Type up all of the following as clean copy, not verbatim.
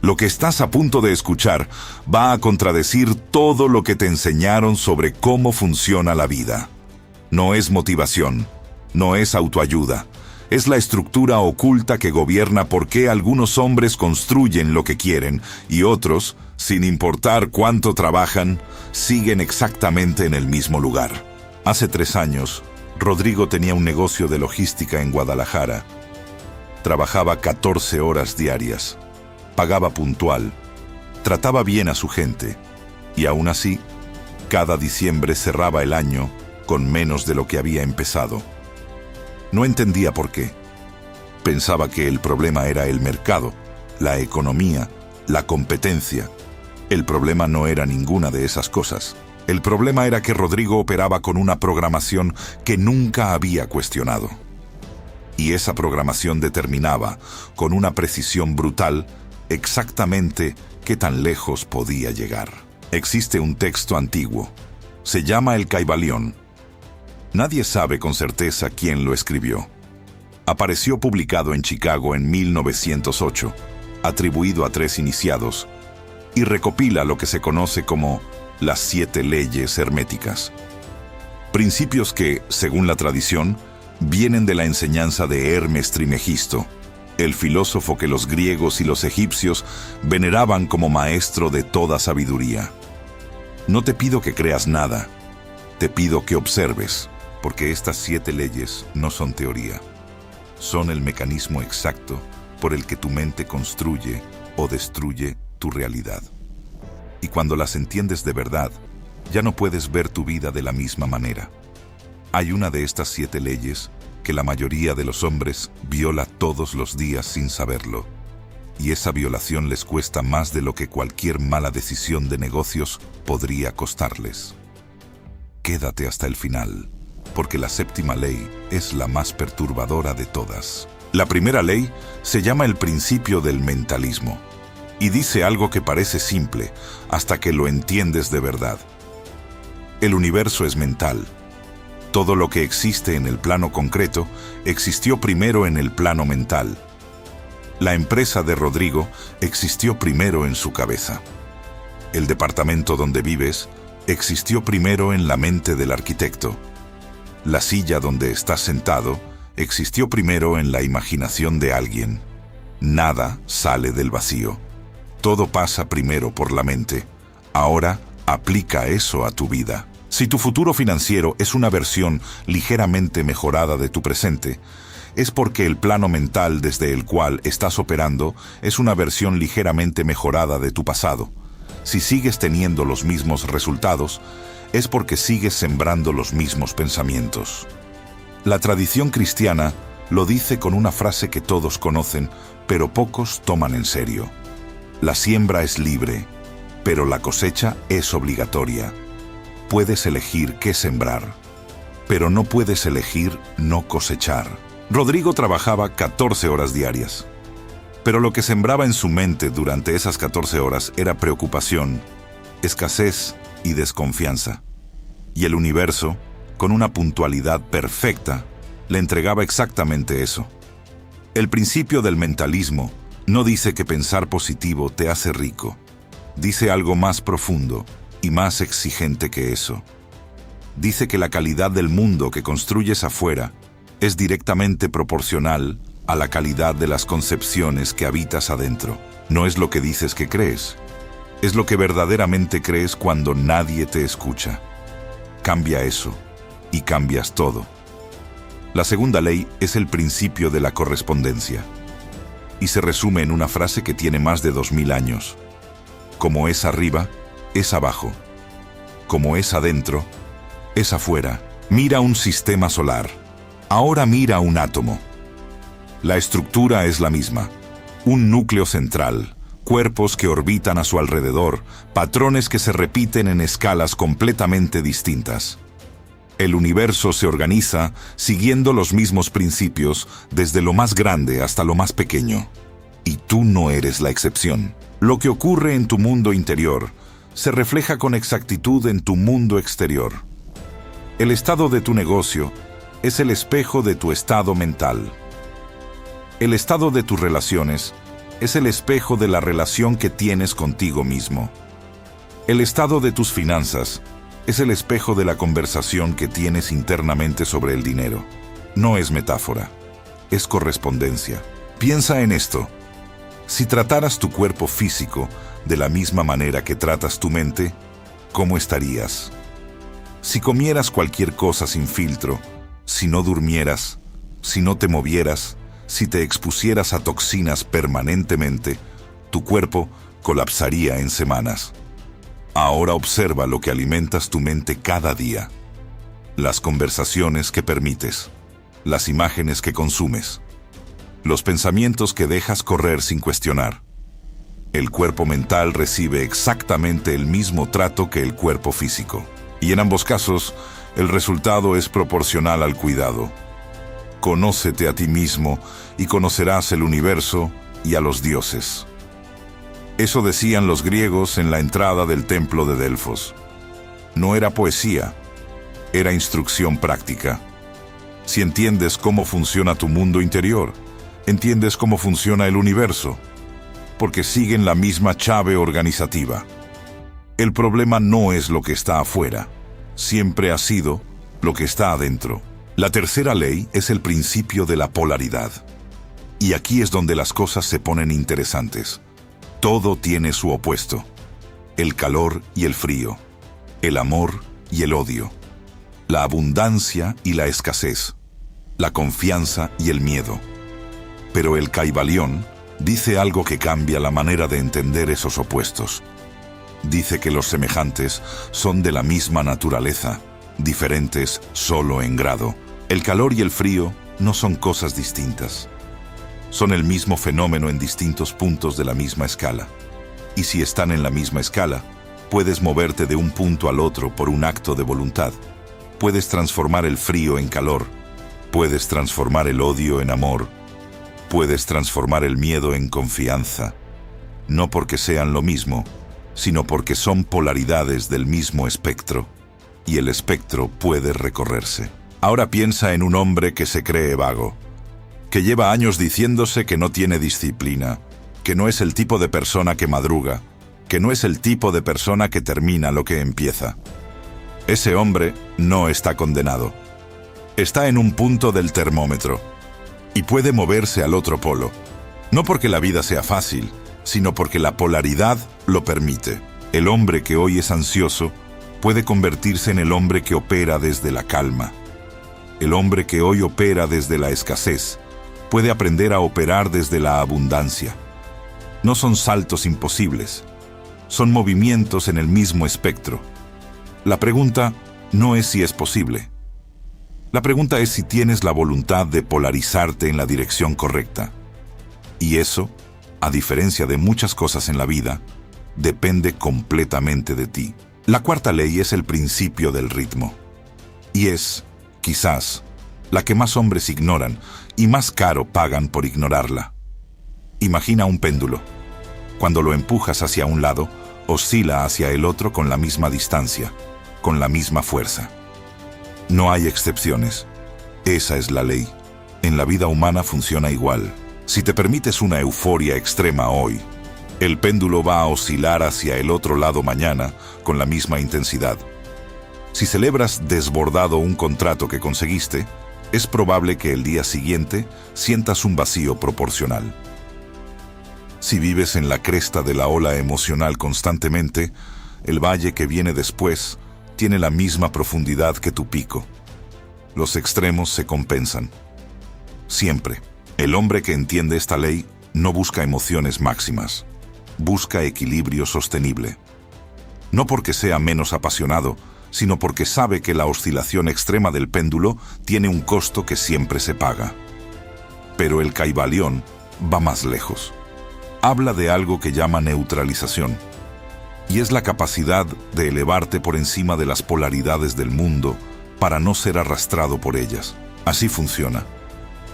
Lo que estás a punto de escuchar va a contradecir todo lo que te enseñaron sobre cómo funciona la vida. No es motivación, no es autoayuda, es la estructura oculta que gobierna por qué algunos hombres construyen lo que quieren y otros, sin importar cuánto trabajan, siguen exactamente en el mismo lugar. Hace 3 años, Rodrigo tenía un negocio de logística en Guadalajara. Trabajaba 14 horas diarias. Pagaba puntual, trataba bien a su gente, y aún así, cada diciembre cerraba el año con menos de lo que había empezado. No entendía por qué. Pensaba que el problema era el mercado, la economía, la competencia. El problema no era ninguna de esas cosas. El problema era que Rodrigo operaba con una programación que nunca había cuestionado. Y esa programación determinaba, con una precisión brutal, exactamente qué tan lejos podía llegar. Existe un texto antiguo. Se llama el Caibalión. Nadie sabe con certeza quién lo escribió. Apareció publicado en Chicago en 1908, atribuido a 3 iniciados, y recopila lo que se conoce como las 7 leyes herméticas. Principios que, según la tradición, vienen de la enseñanza de Hermes Trismegisto, el filósofo que los griegos y los egipcios veneraban como maestro de toda sabiduría. No te pido que creas nada, te pido que observes, porque estas 7 leyes no son teoría. Son el mecanismo exacto por el que tu mente construye o destruye tu realidad. Y cuando las entiendes de verdad, ya no puedes ver tu vida de la misma manera. Hay una de estas 7 leyes que la mayoría de los hombres viola todos los días sin saberlo. Y esa violación les cuesta más de lo que cualquier mala decisión de negocios podría costarles. Quédate hasta el final, porque la 7ª ley es la más perturbadora de todas. La primera ley se llama el principio del mentalismo, y dice algo que parece simple hasta que lo entiendes de verdad. El universo es mental. Todo lo que existe en el plano concreto existió primero en el plano mental. La empresa de Rodrigo existió primero en su cabeza. El departamento donde vives existió primero en la mente del arquitecto. La silla donde estás sentado existió primero en la imaginación de alguien. Nada sale del vacío. Todo pasa primero por la mente. Ahora aplica eso a tu vida. Si tu futuro financiero es una versión ligeramente mejorada de tu presente, es porque el plano mental desde el cual estás operando es una versión ligeramente mejorada de tu pasado. Si sigues teniendo los mismos resultados, es porque sigues sembrando los mismos pensamientos. La tradición cristiana lo dice con una frase que todos conocen, pero pocos toman en serio. La siembra es libre, pero la cosecha es obligatoria. Puedes elegir qué sembrar, pero no puedes elegir no cosechar. Rodrigo trabajaba 14 horas diarias, pero lo que sembraba en su mente durante esas 14 horas era preocupación, escasez y desconfianza. Y el universo, con una puntualidad perfecta, le entregaba exactamente eso. El principio del mentalismo no dice que pensar positivo te hace rico. Dice algo más profundo y más exigente que eso. Dice que la calidad del mundo que construyes afuera es directamente proporcional a la calidad de las concepciones que habitas adentro. No es lo que dices que crees, es lo que verdaderamente crees cuando nadie te escucha. Cambia eso y cambias todo. La segunda ley es el principio de la correspondencia y se resume en una frase que tiene más de 2000 años. Como es arriba, es abajo. Como es adentro, es afuera. Mira un sistema solar. Ahora mira un átomo. La estructura es la misma. Un núcleo central, cuerpos que orbitan a su alrededor, patrones que se repiten en escalas completamente distintas. El universo se organiza siguiendo los mismos principios desde lo más grande hasta lo más pequeño. Y tú no eres la excepción. Lo que ocurre en tu mundo interior se refleja con exactitud en tu mundo exterior. El estado de tu negocio es el espejo de tu estado mental. El estado de tus relaciones es el espejo de la relación que tienes contigo mismo. El estado de tus finanzas es el espejo de la conversación que tienes internamente sobre el dinero. No es metáfora, es correspondencia. Piensa en esto. Si trataras tu cuerpo físico de la misma manera que tratas tu mente, ¿cómo estarías? Si comieras cualquier cosa sin filtro, si no durmieras, si no te movieras, si te expusieras a toxinas permanentemente, tu cuerpo colapsaría en semanas. Ahora observa lo que alimentas tu mente cada día. Las conversaciones que permites, las imágenes que consumes, los pensamientos que dejas correr sin cuestionar. El cuerpo mental recibe exactamente el mismo trato que el cuerpo físico. Y en ambos casos, el resultado es proporcional al cuidado. Conócete a ti mismo y conocerás el universo y a los dioses. Eso decían los griegos en la entrada del templo de Delfos. No era poesía, era instrucción práctica. Si entiendes cómo funciona tu mundo interior, entiendes cómo funciona el universo, porque siguen la misma llave organizativa. El problema no es lo que está afuera, siempre ha sido lo que está adentro. La tercera ley es el principio de la polaridad. Y aquí es donde las cosas se ponen interesantes. Todo tiene su opuesto. El calor y el frío, el amor y el odio, la abundancia y la escasez, la confianza y el miedo. Pero el Caibalión dice algo que cambia la manera de entender esos opuestos. Dice que los semejantes son de la misma naturaleza, diferentes solo en grado. El calor y el frío no son cosas distintas. Son el mismo fenómeno en distintos puntos de la misma escala. Y si están en la misma escala, puedes moverte de un punto al otro por un acto de voluntad. Puedes transformar el frío en calor. Puedes transformar el odio en amor. Puedes transformar el miedo en confianza. No porque sean lo mismo, sino porque son polaridades del mismo espectro. Y el espectro puede recorrerse. Ahora piensa en un hombre que se cree vago, que lleva años diciéndose que no tiene disciplina, que no es el tipo de persona que madruga, que no es el tipo de persona que termina lo que empieza. Ese hombre no está condenado. Está en un punto del termómetro y puede moverse al otro polo, no porque la vida sea fácil, sino porque la polaridad lo permite. El hombre que hoy es ansioso puede convertirse en el hombre que opera desde la calma. El hombre que hoy opera desde la escasez puede aprender a operar desde la abundancia. No son saltos imposibles, son movimientos en el mismo espectro. La pregunta no es si es posible. La pregunta es si tienes la voluntad de polarizarte en la dirección correcta. Y eso, a diferencia de muchas cosas en la vida, depende completamente de ti. La cuarta ley es el principio del ritmo. Y es, quizás, la que más hombres ignoran y más caro pagan por ignorarla. Imagina un péndulo. Cuando lo empujas hacia un lado, oscila hacia el otro con la misma distancia, con la misma fuerza. No hay excepciones. Esa es la ley. En la vida humana funciona igual. Si te permites una euforia extrema hoy, el péndulo va a oscilar hacia el otro lado mañana con la misma intensidad. Si celebras desbordado un contrato que conseguiste, es probable que el día siguiente sientas un vacío proporcional. Si vives en la cresta de la ola emocional constantemente, el valle que viene después tiene la misma profundidad que tu pico. Los extremos se compensan. Siempre. El hombre que entiende esta ley no busca emociones máximas, busca equilibrio sostenible. No porque sea menos apasionado, sino porque sabe que la oscilación extrema del péndulo tiene un costo que siempre se paga. Pero el Caibalión va más lejos. Habla de algo que llama neutralización, y es la capacidad de elevarte por encima de las polaridades del mundo para no ser arrastrado por ellas. Así funciona.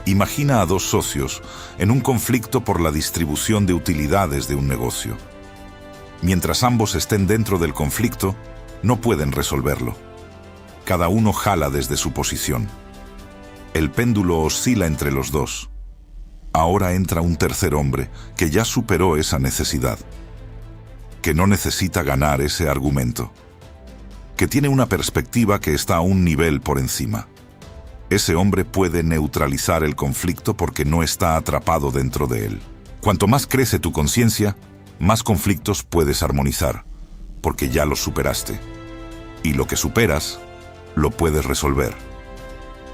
Imagina a dos socios en un conflicto por la distribución de utilidades de un negocio. Mientras ambos estén dentro del conflicto, no pueden resolverlo. Cada uno jala desde su posición. El péndulo oscila entre los dos. ahora entra un tercer hombre que ya superó esa necesidad, que no necesita ganar ese argumento, que tiene una perspectiva que está a un nivel por encima. Ese hombre puede neutralizar el conflicto porque no está atrapado dentro de él. Cuanto más crece tu conciencia, más conflictos puedes armonizar, porque ya los superaste. Y lo que superas, lo puedes resolver.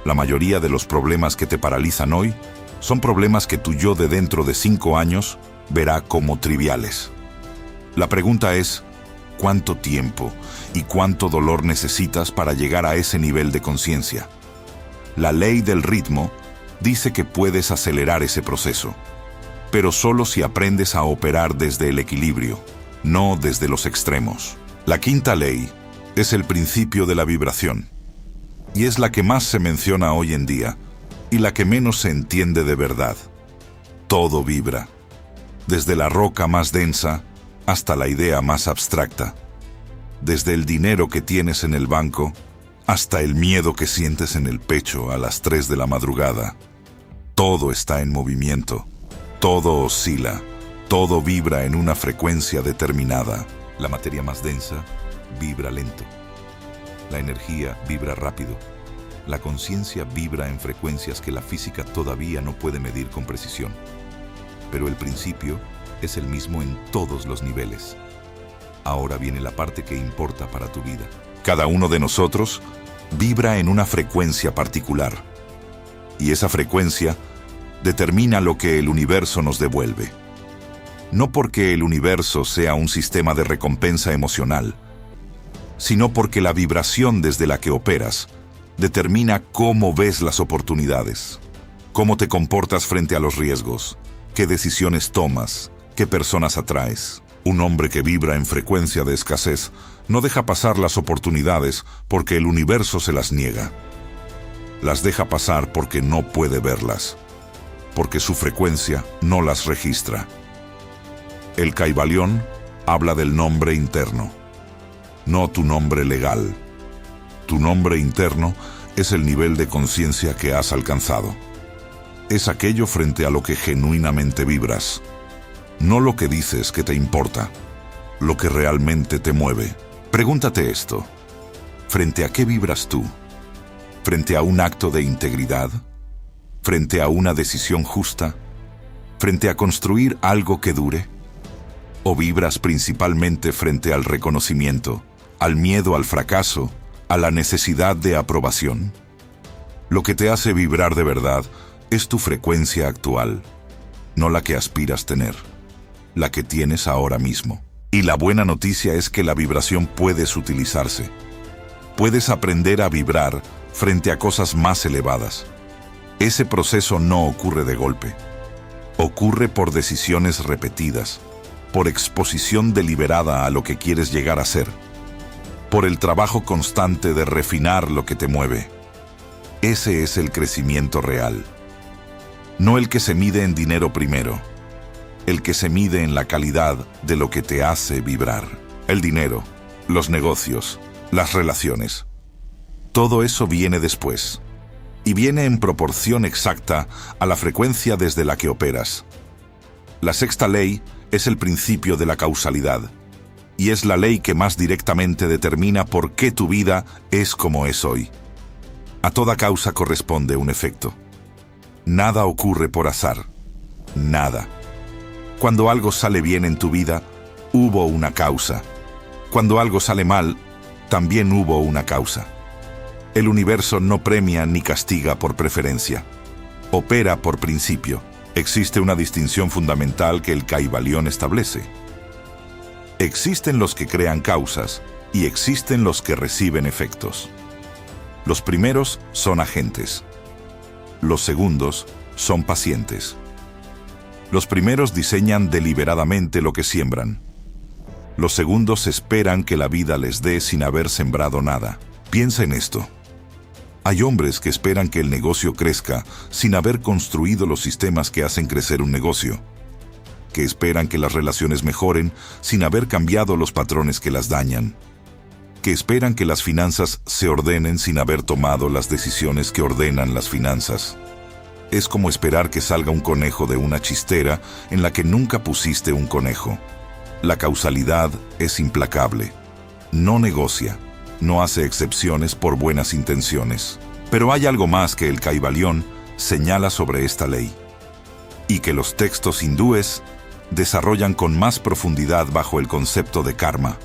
La mayoría de los problemas que te paralizan hoy son problemas que tu yo de dentro de 5 años verá como triviales. La pregunta es, ¿cuánto tiempo y cuánto dolor necesitas para llegar a ese nivel de conciencia? La ley del ritmo dice que puedes acelerar ese proceso, pero solo si aprendes a operar desde el equilibrio, no desde los extremos. La quinta ley es el principio de la vibración, y es la que más se menciona hoy en día, y la que menos se entiende de verdad. Todo vibra, desde la roca más densa hasta la idea más abstracta, desde el dinero que tienes en el banco hasta el miedo que sientes en el pecho a las 3 de la madrugada. Todo está en movimiento, todo oscila, todo vibra en una frecuencia determinada. La materia más densa vibra lento, la energía vibra rápido, la conciencia vibra en frecuencias que la física todavía no puede medir con precisión. Pero el principio es el mismo en todos los niveles. Ahora viene la parte que importa para tu vida. Cada uno de nosotros vibra en una frecuencia particular, y esa frecuencia determina lo que el universo nos devuelve. No porque el universo sea un sistema de recompensa emocional, sino porque la vibración desde la que operas determina cómo ves las oportunidades, cómo te comportas frente a los riesgos, qué decisiones tomas, qué personas atraes. Un hombre que vibra en frecuencia de escasez no deja pasar las oportunidades porque el universo se las niega. Las deja pasar porque no puede verlas, porque su frecuencia no las registra. El Kybalión habla del nombre interno, no tu nombre legal. Tu nombre interno es el nivel de conciencia que has alcanzado. Es aquello frente a lo que genuinamente vibras. No lo que dices que te importa, lo que realmente te mueve. Pregúntate esto: ¿frente a qué vibras tú? ¿Frente a un acto de integridad? ¿Frente a una decisión justa? ¿Frente a construir algo que dure? ¿O vibras principalmente frente al reconocimiento, al miedo al fracaso, a la necesidad de aprobación? Lo que te hace vibrar de verdad es tu frecuencia actual, no la que aspiras tener, la que tienes ahora mismo. Y la buena noticia es que la vibración puede utilizarse. Puedes aprender a vibrar frente a cosas más elevadas. Ese proceso no ocurre de golpe. Ocurre por decisiones repetidas, por exposición deliberada a lo que quieres llegar a ser, por el trabajo constante de refinar lo que te mueve. Ese es el crecimiento real. No el que se mide en dinero primero, el que se mide en la calidad de lo que te hace vibrar. El dinero, los negocios, las relaciones. Todo eso viene después, y viene en proporción exacta a la frecuencia desde la que operas. La sexta ley es el principio de la causalidad, y es la ley que más directamente determina por qué tu vida es como es hoy. A toda causa corresponde un efecto. Nada ocurre por azar. Nada. Cuando algo sale bien en tu vida, hubo una causa. Cuando algo sale mal, también hubo una causa. El universo no premia ni castiga por preferencia. Opera por principio. Existe una distinción fundamental que el Kybalión establece. Existen los que crean causas y existen los que reciben efectos. Los primeros son agentes. Los segundos son pacientes. Los primeros diseñan deliberadamente lo que siembran. Los segundos esperan que la vida les dé sin haber sembrado nada. Piensa en esto. Hay hombres que esperan que el negocio crezca sin haber construido los sistemas que hacen crecer un negocio, que esperan que las relaciones mejoren sin haber cambiado los patrones que las dañan, que esperan que las finanzas se ordenen sin haber tomado las decisiones que ordenan las finanzas. Es como esperar que salga un conejo de una chistera en la que nunca pusiste un conejo. La causalidad es implacable. No negocia, no hace excepciones por buenas intenciones. Pero hay algo más que el Kaivalón señala sobre esta ley, y que los textos hindúes desarrollan con más profundidad bajo el concepto de karma.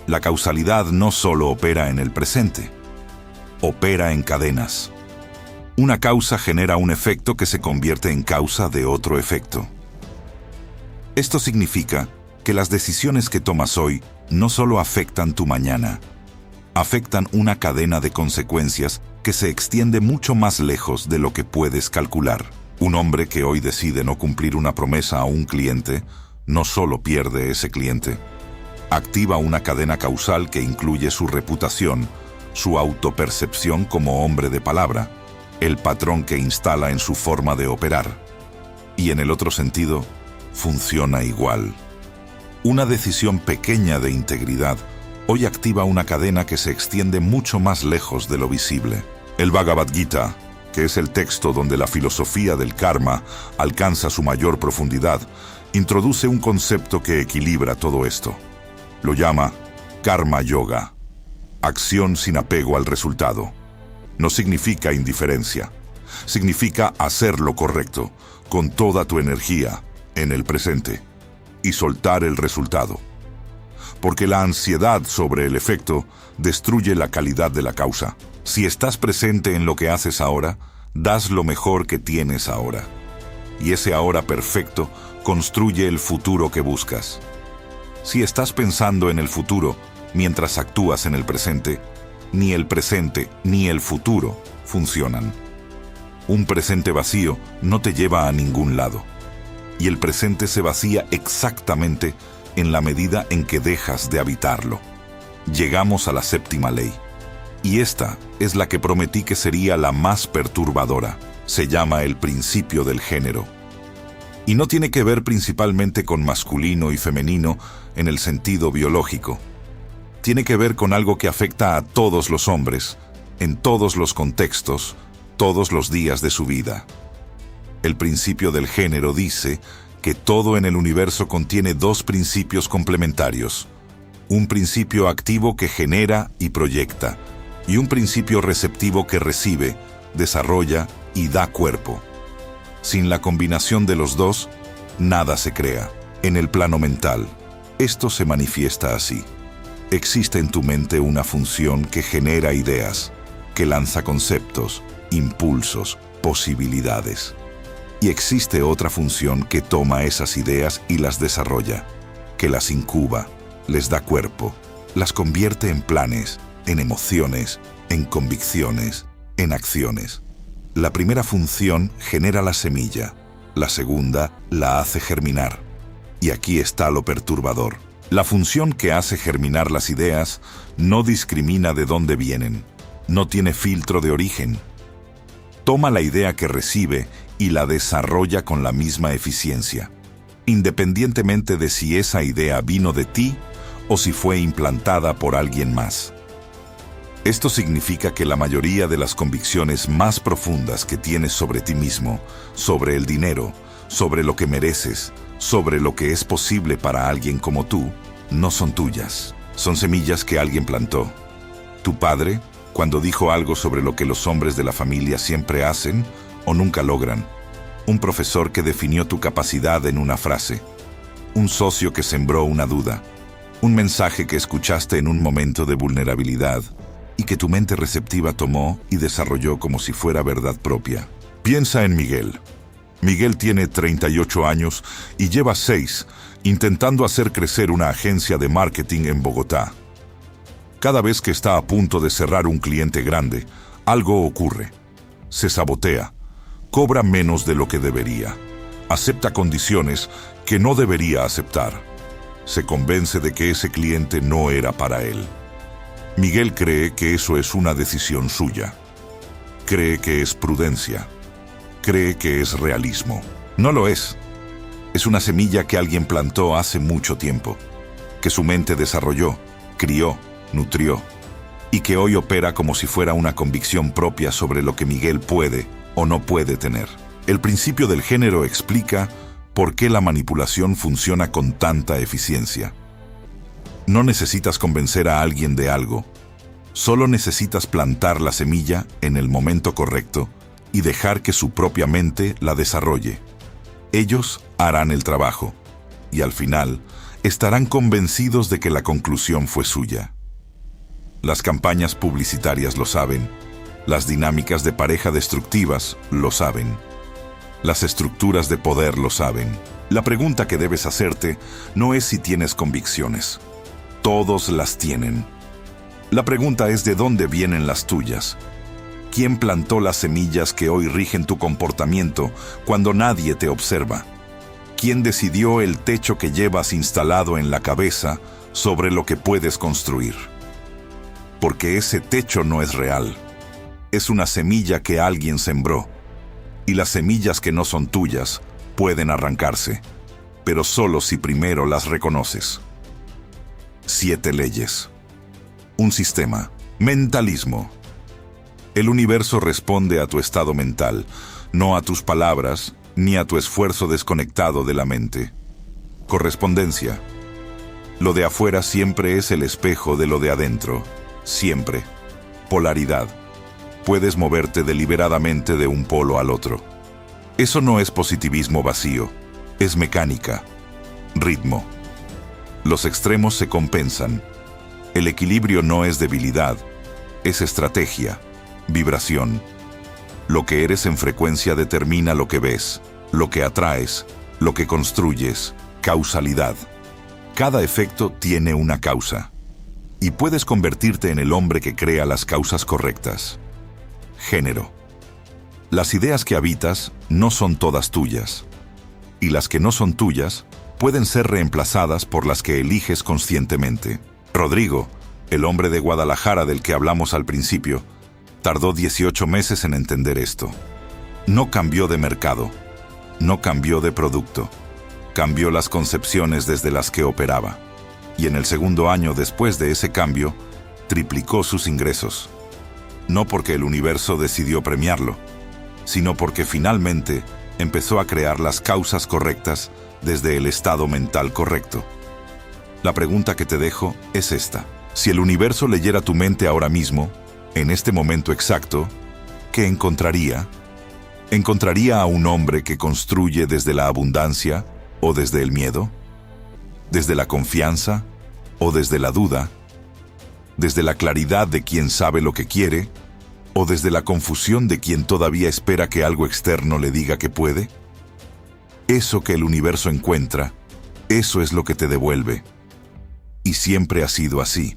La causalidad no solo opera en el presente, opera en cadenas. Una causa genera un efecto que se convierte en causa de otro efecto. Esto significa que las decisiones que tomas hoy no solo afectan tu mañana, afectan una cadena de consecuencias que se extiende mucho más lejos de lo que puedes calcular. Un hombre que hoy decide no cumplir una promesa a un cliente, no solo pierde ese cliente, activa una cadena causal que incluye su reputación, su autopercepción como hombre de palabra, el patrón que instala en su forma de operar. Y en el otro sentido, funciona igual. Una decisión pequeña de integridad hoy activa una cadena que se extiende mucho más lejos de lo visible. El Bhagavad Gita, que es el texto donde la filosofía del karma alcanza su mayor profundidad, introduce un concepto que equilibra todo esto. Lo llama Karma Yoga, acción sin apego al resultado. No significa indiferencia, significa hacer lo correcto, con toda tu energía, en el presente, y soltar el resultado. Porque la ansiedad sobre el efecto destruye la calidad de la causa. Si estás presente en lo que haces ahora, das lo mejor que tienes ahora. Y ese ahora perfecto construye el futuro que buscas. Si estás pensando en el futuro mientras actúas en el presente, ni el presente ni el futuro funcionan. Un presente vacío no te lleva a ningún lado. Y el presente se vacía exactamente en la medida en que dejas de habitarlo. Llegamos a la séptima ley. Y esta es la que prometí que sería la más perturbadora. Se llama el principio del género. Y no tiene que ver principalmente con masculino y femenino en el sentido biológico. Tiene que ver con algo que afecta a todos los hombres, en todos los contextos, todos los días de su vida. El principio del género dice que todo en el universo contiene dos principios complementarios. Un principio activo que genera y proyecta, y un principio receptivo que recibe, desarrolla y da cuerpo. Sin la combinación de los dos, nada se crea. En el plano mental, esto se manifiesta así. Existe en tu mente una función que genera ideas, que lanza conceptos, impulsos, posibilidades. Y existe otra función que toma esas ideas y las desarrolla, que las incuba, les da cuerpo, las convierte en planes, en emociones, en convicciones, en acciones. La primera función genera la semilla, la segunda la hace germinar. Y aquí está lo perturbador. La función que hace germinar las ideas no discrimina de dónde vienen, no tiene filtro de origen. Toma la idea que recibe y la desarrolla con la misma eficiencia, independientemente de si esa idea vino de ti o si fue implantada por alguien más. Esto significa que la mayoría de las convicciones más profundas que tienes sobre ti mismo, sobre el dinero, sobre lo que mereces, sobre lo que es posible para alguien como tú, no son tuyas. Son semillas que alguien plantó. Tu padre, cuando dijo algo sobre lo que los hombres de la familia siempre hacen o nunca logran. Un profesor que definió tu capacidad en una frase. Un socio que sembró una duda. Un mensaje que escuchaste en un momento de vulnerabilidad y que tu mente receptiva tomó y desarrolló como si fuera verdad propia. Piensa en Miguel. Miguel tiene 38 años y lleva 6 intentando hacer crecer una agencia de marketing en Bogotá. Cada vez que está a punto de cerrar un cliente grande, algo ocurre. Se sabotea, cobra menos de lo que debería, acepta condiciones que no debería aceptar. Se convence de que ese cliente no era para él. Miguel cree que eso es una decisión suya. Cree que es prudencia. Cree que es realismo. No lo es. Es una semilla que alguien plantó hace mucho tiempo, que su mente desarrolló, crió, nutrió, y que hoy opera como si fuera una convicción propia sobre lo que Miguel puede o no puede tener. El principio del género explica por qué la manipulación funciona con tanta eficiencia. No necesitas convencer a alguien de algo, solo necesitas plantar la semilla en el momento correcto y dejar que su propia mente la desarrolle. Ellos harán el trabajo y al final estarán convencidos de que la conclusión fue suya. Las campañas publicitarias lo saben, las dinámicas de pareja destructivas lo saben, las estructuras de poder lo saben. La pregunta que debes hacerte no es si tienes convicciones. Todos las tienen. La pregunta es de dónde vienen las tuyas. ¿Quién plantó las semillas que hoy rigen tu comportamiento cuando nadie te observa? ¿Quién decidió el techo que llevas instalado en la cabeza sobre lo que puedes construir? Porque ese techo no es real. Es una semilla que alguien sembró. Y las semillas que no son tuyas pueden arrancarse, pero solo si primero las reconoces. 7 leyes. Un sistema. Mentalismo. El universo responde a tu estado mental, no a tus palabras, ni a tu esfuerzo desconectado de la mente. Correspondencia. Lo de afuera siempre es el espejo de lo de adentro. Siempre. Polaridad. Puedes moverte deliberadamente de un polo al otro. Eso no es positivismo vacío, es mecánica. Ritmo. Los extremos se compensan. El equilibrio no es debilidad, es estrategia, vibración. Lo que eres en frecuencia determina lo que ves, lo que atraes, lo que construyes, causalidad. Cada efecto tiene una causa. Y puedes convertirte en el hombre que crea las causas correctas. Género. Las ideas que habitas no son todas tuyas. Y las que no son tuyas pueden ser reemplazadas por las que eliges conscientemente. Rodrigo, el hombre de Guadalajara del que hablamos al principio, tardó 18 meses en entender esto. No cambió de mercado, no cambió de producto, cambió las concepciones desde las que operaba. Y en el segundo año después de ese cambio, triplicó sus ingresos. No porque el universo decidió premiarlo, sino porque finalmente empezó a crear las causas correctas desde el estado mental correcto. La pregunta que te dejo es esta. Si el universo leyera tu mente ahora mismo, en este momento exacto, ¿qué encontraría? ¿Encontraría a un hombre que construye desde la abundancia o desde el miedo? ¿Desde la confianza o desde la duda? ¿Desde la claridad de quien sabe lo que quiere o desde la confusión de quien todavía espera que algo externo le diga que puede? Eso que el universo encuentra, eso es lo que te devuelve. Y siempre ha sido así.